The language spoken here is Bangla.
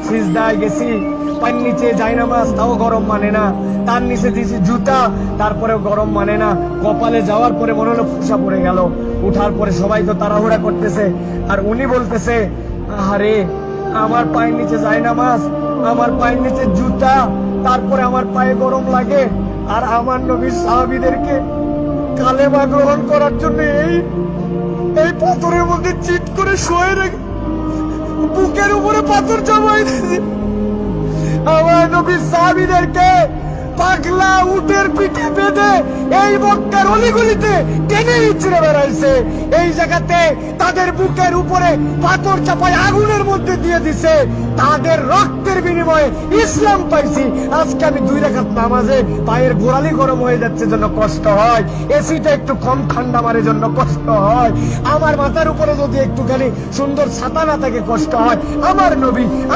সিজদায় গেছি, পায়ের নিচে জায়নামাজ, তাও গরম মানে না, তার নিচে দিয়েছি জুতা, তারপরেও গরম মানে না। কপালে যাওয়ার পরে মনে হলো ফুসা পড়ে গেল। উঠার পরে সবাই তো তাড়াহুড়া করতেছে, আর উনি বলতেছে, আরে আমার পায়ের নিচে জায়নামাজ, আমার পায়ের নিচে জুতা, তারপরে আমার পায়ে গরম লাগে। আর আমার নবীর সাহাবীদেরকে কালেমা গ্রহণ করার জন্য এই পাথরের মধ্যে চিৎ করে শুয়ে রেখে বুকের উপরে পাথর জমাই দিয়েছে। আমার নবীর সাহাবীদেরকে পাগলা উটের পিঠে বেঁধে এই মক্কার অলিগলিতে টেনে ইচ্ছড়ে বেড়াইছে। এই জায়গাতে তাদের বুকের উপরে পাথর চাপায় আগুনের মধ্যে দিয়ে দিছে। তাদের রক্তের বিনিময়ে ইসলাম পাইছি। আজকে আমি 2 রাকাত নামাজে পায়ের গোড়ালি গরম হয়ে যাচ্ছে জন্য কষ্ট হয়, এসিটা একটু কম ঠান্ডা মারে জন্য কষ্ট হয়, আমার মাথার উপরে যদি একটুখানি সুন্দর ছাতা না থাকে কষ্ট হয়। আমার নবী